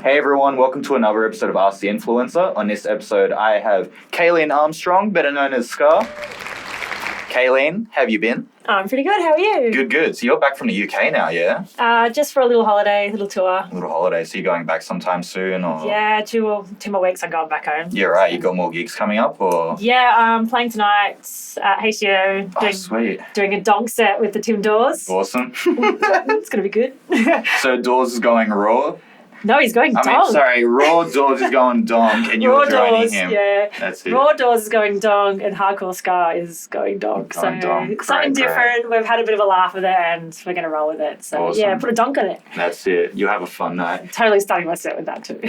Hey everyone, welcome to another episode of Ask the Influencer. On this episode, I have Kaylene Armstrong, better known as Scar. Kaylene, how have you been? I'm pretty good. How are you? Good. So you're back from the UK now, yeah? Just for a little holiday, little tour. A little holiday. So you're going back sometime soon, or? Yeah, two more weeks. I'm going back home. Yeah, right. You got more gigs coming up, or? Yeah, I'm playing tonight at HCO. Oh, sweet. Doing a donk set with the Tim Dawes. Awesome. It's gonna be good. So Dawes is going raw? No, he's going donk. Raw Dawes is going donk, and you're joining him. Yeah. That's it. Raw Dawes is going donk, and Hardcore Scar is going donk. Going so donk. something different. We've had a bit of a laugh with it, and we're gonna roll with it. So awesome. Yeah, put a donk on it. That's it. You have a fun night. Totally starting my set with that too.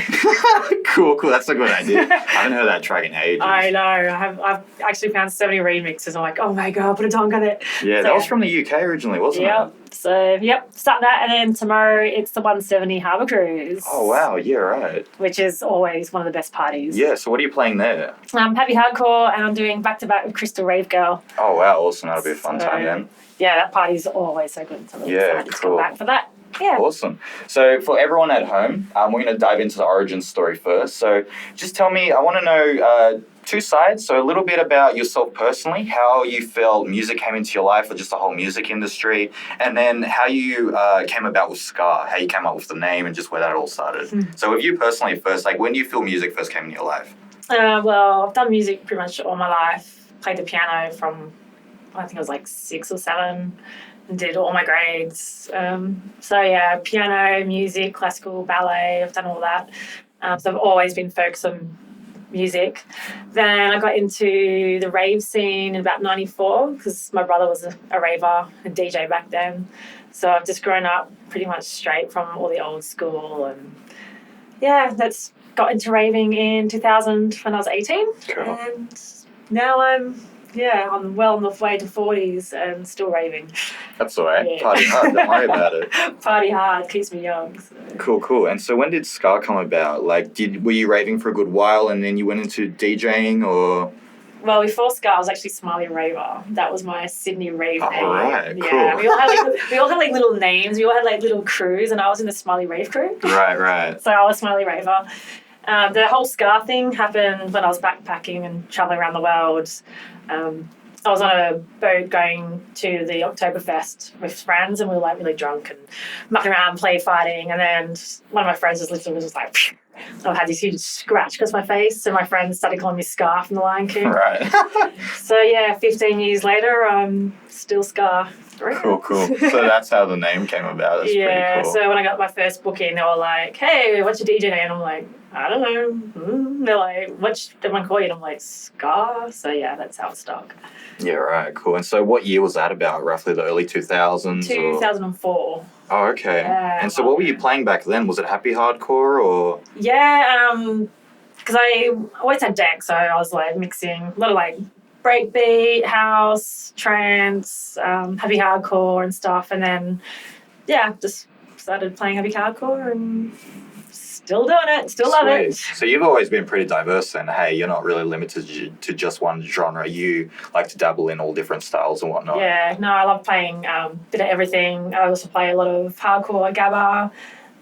Cool. That's a good idea. I haven't heard that track in ages. I know. I've actually found so many remixes. I'm like, oh my god, put a donk on it. Yeah, that was from the UK originally, wasn't it? So, starting that, and then tomorrow it's the 170 Harbour Cruise. Oh, wow, yeah, right. Which is always one of the best parties. Yeah, so what are you playing there? Heavy Hardcore, and I'm doing back-to-back with Crystal Rave Girl. Oh, wow, awesome. That'll be a fun time then. Yeah, that party's always so good. So I'm really excited to come back for that. Yeah. Awesome. So for everyone at home, we're going to dive into the origin story first. So just tell me, I want to know two sides. So a little bit about yourself personally, how you felt music came into your life or just the whole music industry, and then how you came about with Scar, how you came up with the name and just where that all started. So with you personally first, like when do you feel music first came into your life? Well, I've done music pretty much all my life. Played the piano from, I think I was like 6 or 7. And did all my grades. Piano, music, classical, ballet, I've done all that. So I've always been focused on music. Then I got into the rave scene in about 94 because my brother was a raver, a DJ back then. So I've just grown up pretty much straight from all the old school. And that's got into raving in 2000 when I was 18. Cool. And now I'm well on the way to 40s and still raving. That's all right. Yeah. Party hard. Don't worry about it. Party hard. Keeps me young. So. Cool. And so when did Scar come about? Like, were you raving for a good while and then you went into DJing or...? Well, before Scar, I was actually Smiley Raver. That was my Sydney rave name. All right, cool. Yeah, we all had like little names. We all had like little crews, and I was in the Smiley Rave crew. Right. So I was Smiley Raver. The whole Scar thing happened when I was backpacking and traveling around the world. I was on a boat going to the Oktoberfest with friends, and we were like really drunk and mucking around, play fighting. And then one of my friends was literally just like, I had this huge scratch across my face, so my friends started calling me Scar from the Lion King. Right. So 15 years later, I'm still Scar. Cool. So that's how the name came about. That's pretty cool. So when I got my first booking, they were like, hey, what's your DJ name? And I'm like, I don't know. They're like, what did one call you? And I'm like, Scar. So that's how it stuck. Yeah, right, cool. And so what year was that about, roughly the early 2000s? 2004. Oh, okay. Yeah, and so what were you playing back then? Was it happy hardcore or? Yeah, because I always had decks, so I was like mixing a lot of like breakbeat, house, trance, heavy hardcore and stuff. And then, just started playing heavy hardcore and still doing it, still love it. So you've always been pretty diverse then. Hey, you're not really limited to just one genre. You like to dabble in all different styles and whatnot. Yeah, no, I love playing a bit of everything. I also play a lot of hardcore Gabber.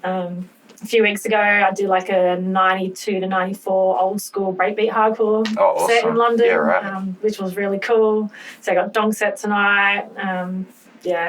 A few weeks ago, I did like a 92 to 94 old school breakbeat hardcore set in London, which was really cool. So I got donk set tonight.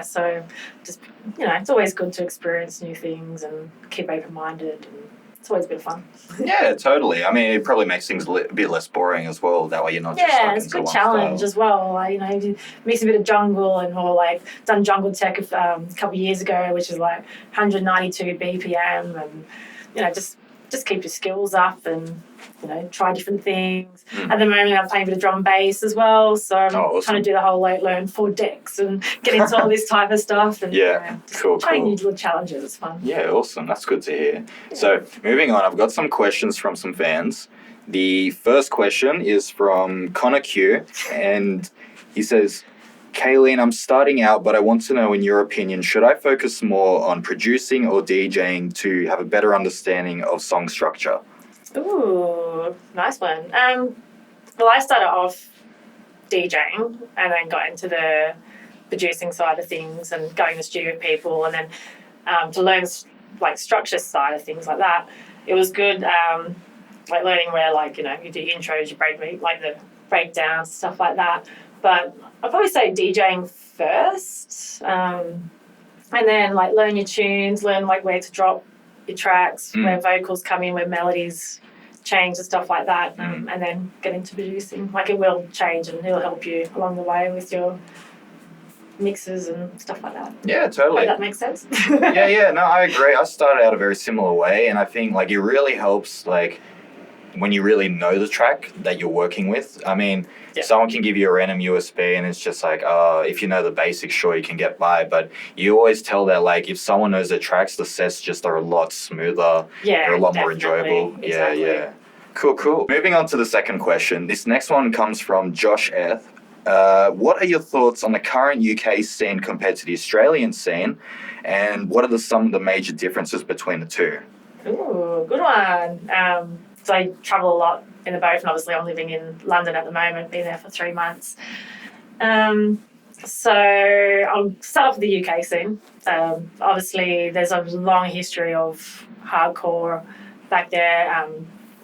So just, it's always good to experience new things and keep open-minded. And it's always been fun. Yeah, totally. I mean, it probably makes things a bit less boring as well. That way you're not just stuck into it's a good one challenge style. as well. Like, if you mix a bit of jungle or like done jungle tech a couple of years ago, which is like 192 BPM, and just keep your skills up and try different things. At the moment, I'm playing a bit of drum and bass as well, so I'm trying to do the whole learn 4 decks and get into all this type of stuff. And trying new little challenges. It's fun. Yeah, awesome. That's good to hear. Yeah. So moving on, I've got some questions from some fans. The first question is from Connor Q, and he says, Kaylene, I'm starting out, but I want to know, in your opinion, should I focus more on producing or DJing to have a better understanding of song structure? Ooh, nice one. Well, I started off DJing and then got into the producing side of things and going to the studio with people, and then to learn like structure side of things like that. it was good, like learning where, like, you know, you do your intros, your breakbeat, like the breakdowns, stuff like that. But I'd probably say DJing first, and then like learn your tunes, learn like where to drop your tracks, where vocals come in, where melodies change and stuff like that, and then get into producing. Like it will change and it'll help you along the way with your mixes and stuff like that. Yeah, totally. Hope that makes sense. Yeah, no, I agree. I started out a very similar way, and I think like it really helps like when you really know the track that you're working with. I mean, someone can give you a random USB and it's just like, if you know the basics, sure, you can get by. But you always tell that, like, if someone knows their tracks, the sets just are a lot smoother. Yeah, they're a lot more enjoyable. Exactly. Yeah. Cool. Moving on to the second question. This next one comes from Josh F. What are your thoughts on the current UK scene compared to the Australian scene? And what are some of the major differences between the two? Ooh, good one. So I travel a lot in the boat, and obviously I'm living in London at the moment, been there for 3 months. So I'll start off with the UK scene. Obviously there's a long history of hardcore back there.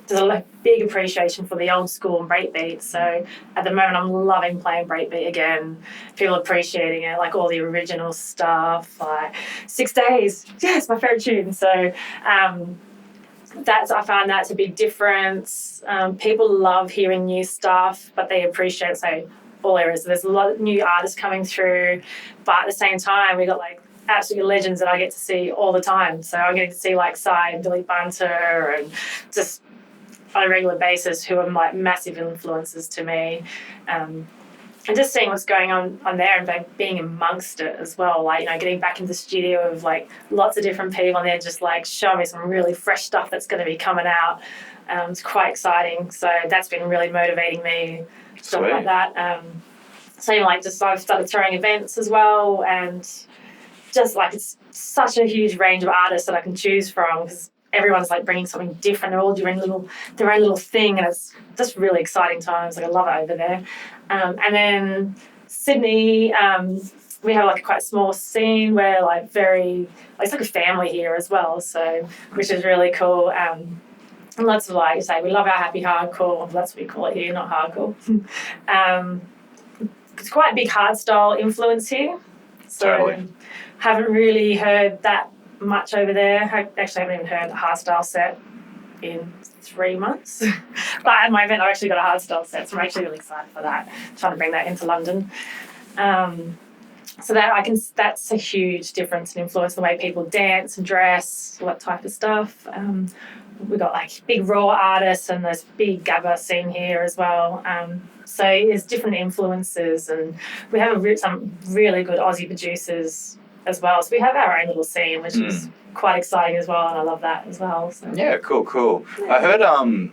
There's a big appreciation for the old school and breakbeat. So at the moment I'm loving playing breakbeat again. People appreciating it, like all the original stuff, like 6 Days. Yeah, it's my favourite tune. So I find that's a big difference. People love hearing new stuff, but they appreciate, say, all areas. There's a lot of new artists coming through, but at the same time, we got like absolute legends that I get to see all the time. So I'm getting to see like Psy and Billy Bunter, and just on a regular basis, who are like massive influences to me. And just seeing what's going on there and being amongst it as well, like, you know, getting back into the studio with like lots of different people and they're just like showing me some really fresh stuff that's going to be coming out. It's quite exciting. So that's been really motivating me, stuff like that. So even like just I've started throwing events as well, and just like it's such a huge range of artists that I can choose from, because everyone's like bringing something different. They're all doing their own little thing, and it's just really exciting times. Like I love it over there. And then Sydney, we have like a quite small scene where like it's like a family here as well. So which is really cool. And lots of, like you say, we love our happy hardcore. That's what we call it here, not hardcore. It's quite a big hardstyle influence here. So Totally. Haven't really heard that much over there. I actually haven't even heard a hardstyle set in 3 months. But at my event, I actually got a hardstyle set, so I'm actually really excited for that. Trying to bring that into London. So that's a huge difference and influence the way people dance and dress, all that type of stuff. We've got like big raw artists and there's big Gabber scene here as well. So there's different influences, and we have some really good Aussie producers as well. So we have our own little scene, which is quite exciting as well, and I love that as well. So. Yeah, cool. Yeah. I heard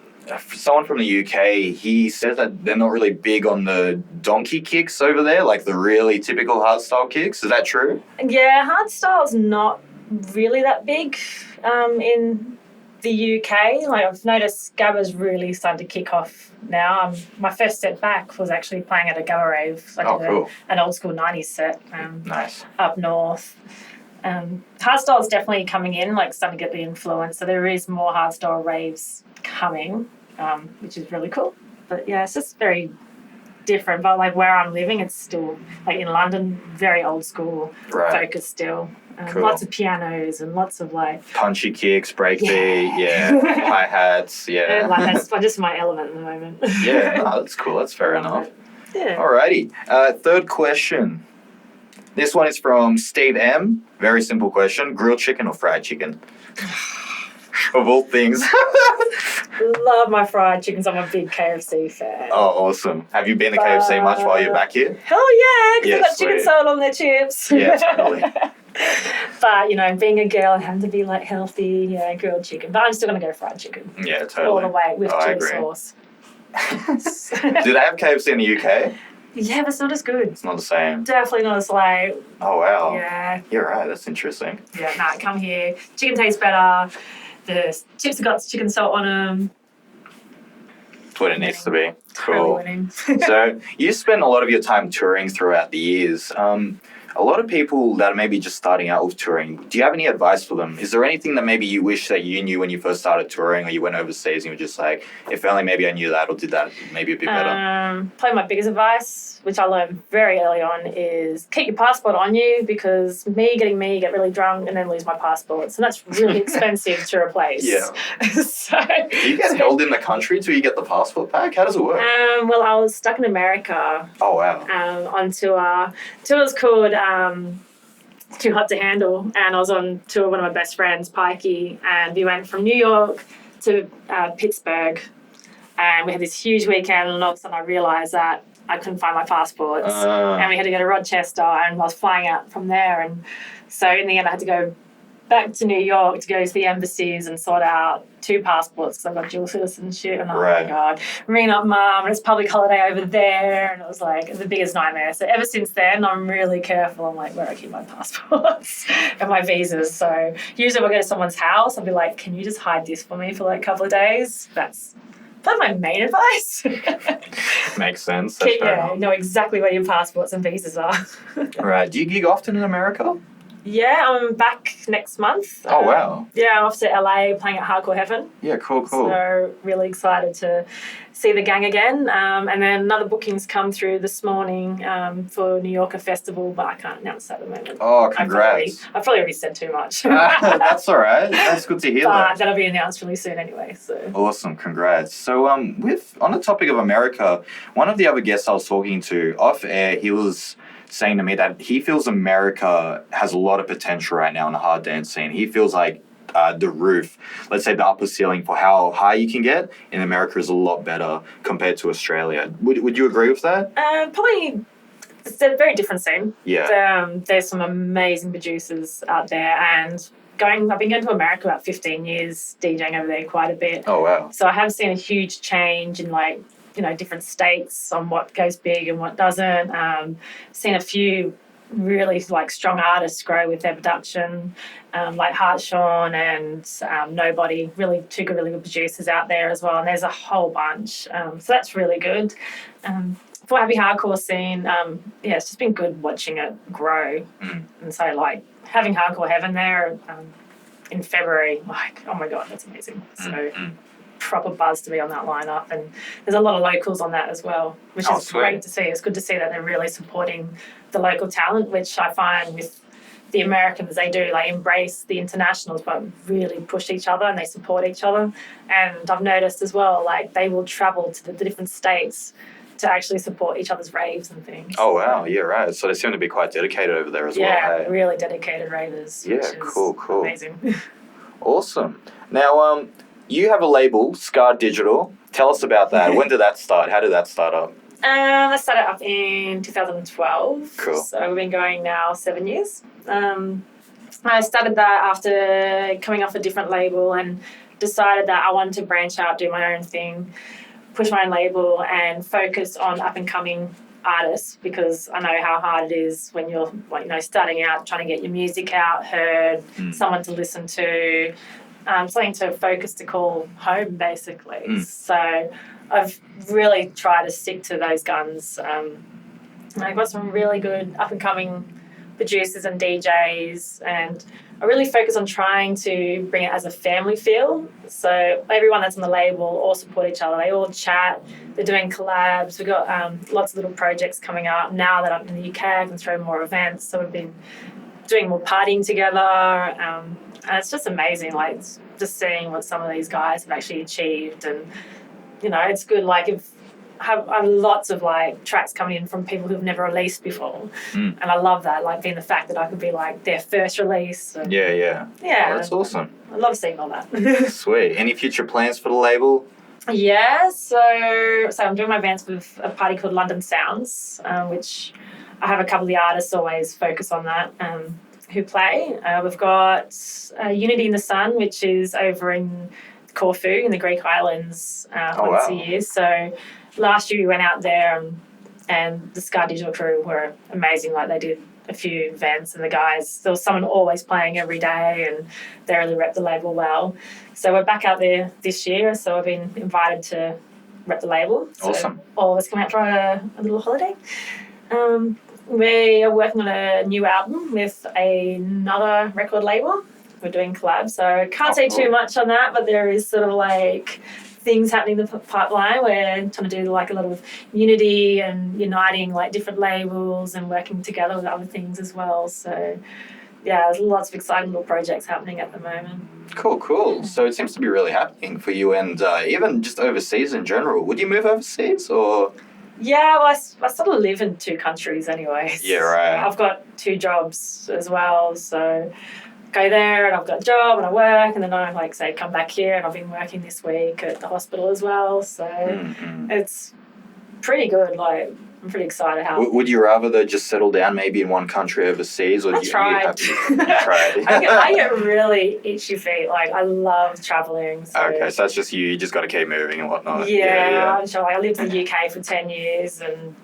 someone from the UK, he said that they're not really big on the donkey kicks over there, like the really typical hardstyle kicks. Is that true? Yeah, hardstyle's not really that big in the UK. Like I've noticed Gabber's really starting to kick off now. My first set back was actually playing at a Gabber rave. So I did an old school 90s set nice. Up north. Hardstyle is definitely coming in, like starting to get the influence. So there is more hardstyle raves coming, which is really cool. But yeah, it's just very different. But like where I'm living, it's still like in London, very old school focus still. Lots of pianos and lots of like punchy kicks, breakbeat, hi-hats, like that's just my element at the moment. Yeah, no, that's cool. That's fair enough. Yeah. Alrighty. Third question. This one is from Steve M. Very simple question. Grilled chicken or fried chicken? Of all things. Love my fried chickens. I'm a big KFC fan. Oh, awesome. Have you been to KFC much while you're back here? Hell yeah, because they've got chicken salt on their chips. Yeah, totally. But, you know, being a girl and having to be, like, healthy, grilled chicken. But I'm still going to go fried chicken. Yeah, totally. All the way with chili sauce. Do they have KFC in the UK? Yeah, but it's not as good. It's not the same. Definitely not as like. Oh, wow. Yeah. You're right. That's interesting. Yeah, come here. Chicken tastes better. The chips have got chicken salt on them. That's what it needs to be. Cool. So you spend a lot of your time touring throughout the years. a lot of people that are maybe just starting out with touring, do you have any advice for them? Is there anything that maybe you wish that you knew when you first started touring, or you went overseas and you were just like, if only maybe I knew that or did that maybe a bit better? Probably my biggest advice, which I learned very early on, is keep your passport on you, because me get really drunk and then lose my passport. So that's really expensive to replace. Yeah. So Do you get held in the country till you get the passport back? How does it work? well, I was stuck in America Oh, wow. on tour. Tour's called Too Hot to Handle, and I was on tour with one of my best friends, Pikey, and we went from New York to Pittsburgh, and we had this huge weekend, and all of a sudden I realised that I couldn't find my passports, and we had to go to Rochester, and I was flying out from there, and so in the end I had to go back to New York to go to the embassies and sort out 2 passports because I've got dual citizenship, and oh my God, ring up mum, and it's public holiday over there, and it was like the biggest nightmare. So ever since then I'm really careful. I'm like, where do I keep my passports and my visas? So usually if I go to someone's house, I'll be like, can you just hide this for me for like a couple of days? That's probably my main advice. Makes sense. Know exactly where your passports and visas are. Right. Do you gig often in America? Yeah, I'm back next month. Oh, wow. Yeah, I'm off to LA playing at Hardcore Heaven. Yeah, cool. So really excited to see the gang again. And then another booking's come through this morning for New Yorker Festival, but I can't announce that at the moment. Oh, congrats. I've probably already said too much. That's all right. That's good to hear. But that'll be announced really soon anyway. So awesome, congrats. So on the topic of America, one of the other guests I was talking to off air, he was saying to me that he feels America has a lot of potential right now in the hard dance scene. He feels like the roof, let's say the upper ceiling for how high you can get in America is a lot better compared to Australia. Would you agree with that? Probably. It's a very different scene. Yeah. There's some amazing producers out there, and I've been going to America about 15 years, DJing over there quite a bit. Oh, wow. So I have seen a huge change in different states on what goes big and what doesn't. Seen a few really strong artists grow with their production, like Hartshorn and Nobody, really good producers out there as well. And there's a whole bunch. So that's really good. For Happy Hardcore scene, it's just been good watching it grow. And so having Hardcore Heaven there in February, oh my God, that's amazing. So proper buzz to be on that lineup, and there's a lot of locals on that as well, which is sweet. Great to see. It's good to see that they're really supporting the local talent, which I find with the Americans, they do embrace the internationals but really push each other and they support each other. And I've noticed as well, they will travel to the different states to actually support each other's raves and things. Oh, wow. Yeah, right. So they seem to be quite dedicated over there as well. Yeah, really dedicated ravers. Yeah, which is cool. Amazing. Awesome. Now, you have a label, Scar Digital. Tell us about that. When did that start? How did that start up? I started up in 2012. Cool. So we've been going now 7 years. I started that after coming off a different label and decided that I wanted to branch out, do my own thing, push my own label and focus on up-and-coming artists, because I know how hard it is when you're starting out, trying to get your music out, heard, someone to listen to, something to focus to call home, basically. So I've really tried to stick to those guns. I've got some really good up-and-coming producers and DJs, and I really focus on trying to bring it as a family feel. So everyone that's on the label all support each other. They all chat. They're doing collabs. We've got lots of little projects coming up. Now that I'm in the UK, I can throw more events. So we've been doing more partying together. And it's just amazing, just seeing what some of these guys have actually achieved. And, it's good, if I have lots of tracks coming in from people who've never released before, and I love that, being the fact that I could be their first release. And, yeah. Oh, that's awesome. I love seeing all that. Sweet. Any future plans for the label? Yeah, so I'm doing my bands with a party called London Sounds, which I have a couple of the artists always focus on that, who play. We've got Unity in the Sun, which is over in Corfu in the Greek islands once a year. So last year we went out there and the Scar Digital crew were amazing. They did a few events, and the guys, there was someone always playing every day, and they really rep the label well. So we're back out there this year. So I've been invited to rep the label. So awesome. all of us come out for a little holiday. We are working on a new album with another record label. We're doing collabs, so can't say too much on that, but there is sort of like things happening in the pipeline. We're trying to do like a lot of unity and uniting like different labels and working together with other things as well. So yeah, there's lots of exciting little projects happening at the moment. Cool. So it seems to be really happening for you, and even just overseas in general. Would you move overseas or? Yeah, well, I sort of live in 2 countries anyways. Yeah, right. I've got 2 jobs as well, so go there and I've got a job and I work, and then I like say come back here, and I've been working this week at the hospital as well, so it's pretty good. Like, I'm pretty excited how. Would you rather though just settle down maybe in one country overseas, or I tried. You tried? I get really itchy feet. Like, I love traveling. So. Okay, so that's just you. You just got to keep moving and whatnot. Yeah. I'm sure. Like, I lived in the UK for 10 years and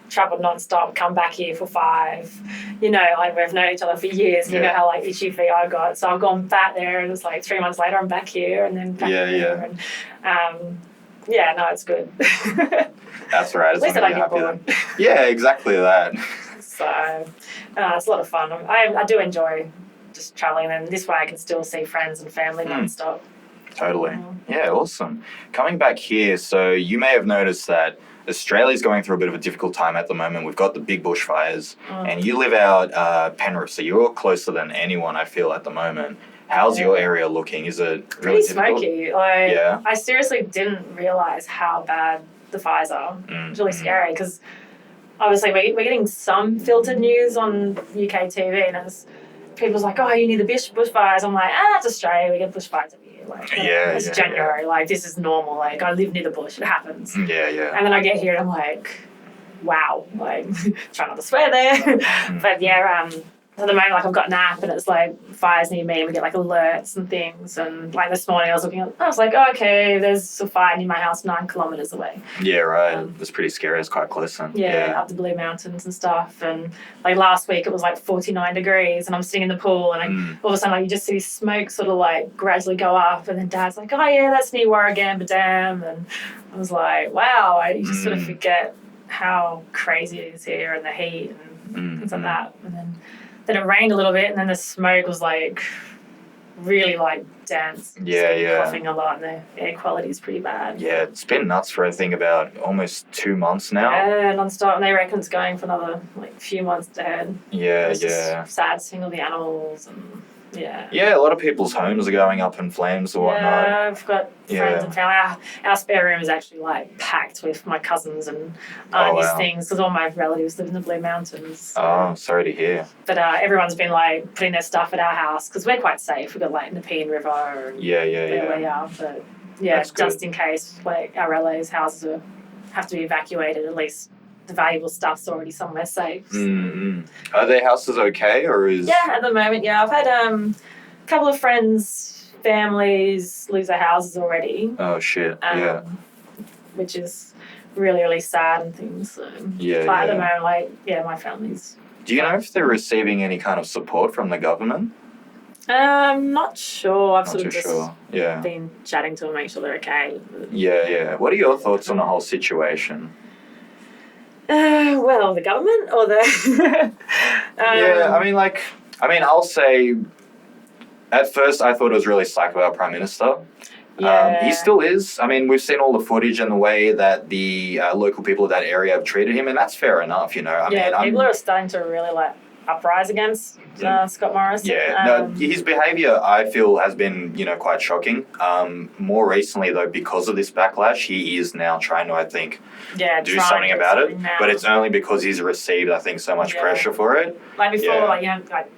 travelled non-stop, come back here for 5. Like, we've known each other for years. You know how like itchy feet I got. So I've gone back there, and it's like 3 months later I'm back here, and then back here. And, no, it's good. That's right. At least I don't get bored. Yeah, exactly that. So it's a lot of fun. I do enjoy just travelling, and this way I can still see friends and family non-stop. Totally. Yeah, awesome. Coming back here, so you may have noticed that Australia's going through a bit of a difficult time at the moment. We've got the big bushfires, and you live out Penrith, so you're closer than anyone, I feel, at the moment. How's your area looking? Is it really pretty smoky? Yeah. I seriously didn't realise how bad the fires are. It's really scary because obviously we're getting some filtered news on UK TV, and people's like, oh, you need the bushfires. I'm like, it's Australia. We get bushfires every year. Like, it's January. Yeah. Like, this is normal. Like, I live near the bush. It happens. Yeah. And then I get here and I'm like, wow. Like, try not to swear there. But yeah, at the moment, like, I've got an app and it's like fires near me, and we get like alerts and things. And like this morning I was like, oh, okay, there's a fire near my house 9 kilometres away. Yeah, right. It's pretty scary. It's quite close then. Yeah, up the Blue Mountains and stuff. And like last week it was like 49 degrees, and I'm sitting in the pool, and all of a sudden like you just see smoke sort of like gradually go up, and then Dad's like, oh yeah, that's near Warragamba Dam. And I was like, wow, you just sort of forget how crazy it is here, and the heat and things like that. And then it rained a little bit, and then the smoke was like really like dense. Coughing a lot, and the air quality is pretty bad. Yeah, it's been nuts for I think about almost 2 months now. Yeah, non-stop, and they reckon it's going for another like few months ahead. It's just sad seeing all the animals and. Yeah, a lot of people's homes are going up in flames or whatnot. Yeah, I've got friends and family. Our spare room is actually like packed with my cousins and aunties things, because all my relatives live in the Blue Mountains. So. Oh, sorry to hear. But everyone's been like putting their stuff at our house because we're quite safe. We've got like Nepean River and where we are. But just in case like our relatives' houses have to be evacuated, at least the valuable stuff's already somewhere safe. So. Are their houses okay, or is? Yeah, at the moment, I've had a couple of friends, families lose their houses already. Oh shit! Which is really, really sad and things. So. At the moment, my family's. Do you know if they're receiving any kind of support from the government? Not sure. I've sort of just been chatting to them, make sure they're okay. Yeah. What are your thoughts on the whole situation? Well, the government or the... I'll say, at first I thought it was really slack of our Prime Minister. He still is. I mean, we've seen all the footage and the way that the local people of that area have treated him, and that's fair enough, people are starting to really, uprise against Scott Morrison. His behaviour, I feel, has been, quite shocking. More recently, though, because of this backlash, he is now trying to, I think, do something about it. Now. But it's only because he's received, I think, so much pressure for it. Like before,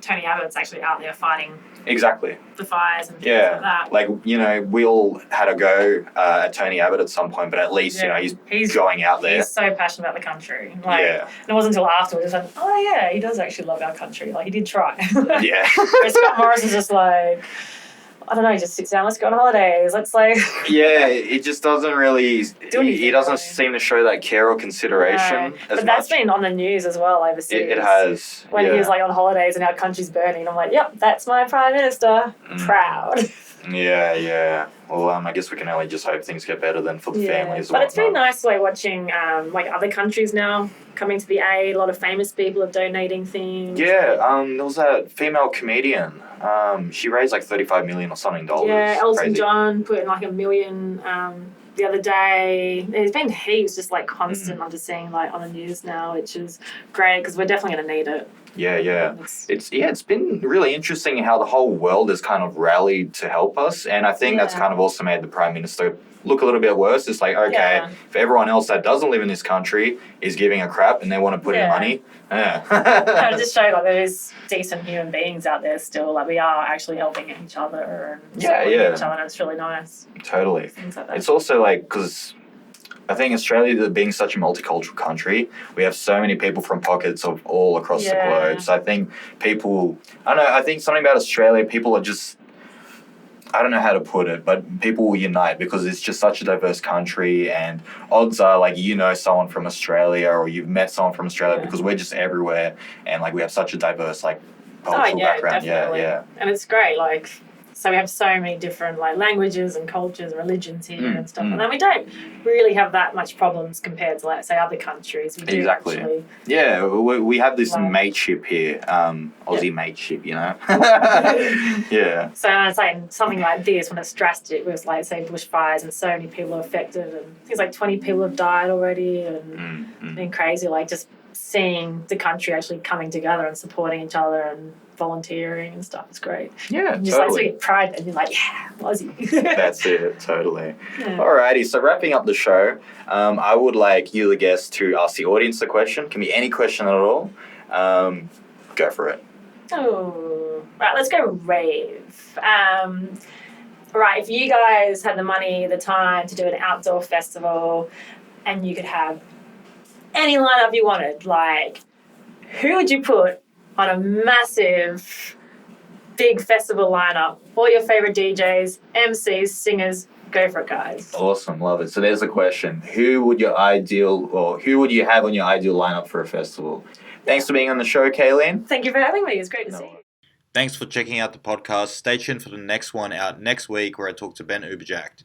Tony Abbott's actually out there fighting. Exactly. The fires and things like that. We all had a go at Tony Abbott at some point, but at least, he's going out there. He's so passionate about the country. And it wasn't until afterwards, it was like, he does actually love our country. Like, he did try. Whereas Scott Morrison's just like, I don't know, he just sits down, let's go on holidays, let's it just doesn't really, he doesn't seem to show that care or consideration as But that's been on the news as well overseas. It has. When he was on holidays and our country's burning, I'm like, yep, that's my Prime Minister. Proud. Yeah. Well, I guess we can only just hope things get better then for the families. But it's very nice like watching like other countries now coming to the aid. A lot of famous people are donating things. Yeah, there was that female comedian. She raised like $35 million or something dollars. Yeah, Elton Crazy. John put in like $1 million the other day. There's been heaps, just like constant. I'm just seeing like on the news now, which is great because we're definitely going to need it. Yeah. It's been really interesting how the whole world has kind of rallied to help us, and I think that's kind of also made the Prime Minister look a little bit worse. It's like, okay, if everyone else that doesn't live in this country is giving a crap and they want to put in money, it just shows like there is decent human beings out there still. Like we are actually helping each other and supporting each other, and it's really nice. Totally. Things like that. It's also like because I think Australia, being such a multicultural country, we have so many people from pockets of all across the globe. So I think people, I don't know, I think something about Australia, people are just, I don't know how to put it, but people will unite because it's just such a diverse country, and odds are like someone from Australia or you've met someone from Australia because we're just everywhere, and like we have such a diverse like cultural background. Definitely. Yeah. And it's great, like so we have so many different like languages and cultures and religions here and stuff, and then we don't really have that much problems compared to like say other countries. We do actually. Yeah, we have this mateship here, Aussie mateship, Yeah. So it's like something like this when it's drastic with like say bushfires and so many people are affected, and things like 20 people have died already, and it's been crazy. Like just seeing the country actually coming together and supporting each other and volunteering and stuff is great. Yeah, just totally. like pride and you're like, yeah, Aussie. That's it, totally. Alrighty, so wrapping up the show, I would like you, the guest, to ask the audience a question. Can be any question at all. Go for it. Oh, right, let's go rave. Right, if you guys had the money, the time to do an outdoor festival and you could have any lineup you wanted, like who would you put on a massive, big festival lineup? All your favorite DJs, MCs, singers, go for it, guys. Awesome, love it. So there's a question: who would you have on your ideal lineup for a festival? Thanks for being on the show, Kaylene. Thank you for having me. It's great to see you. Thanks for checking out the podcast. Stay tuned for the next one out next week, where I talk to Ben Uberjacked.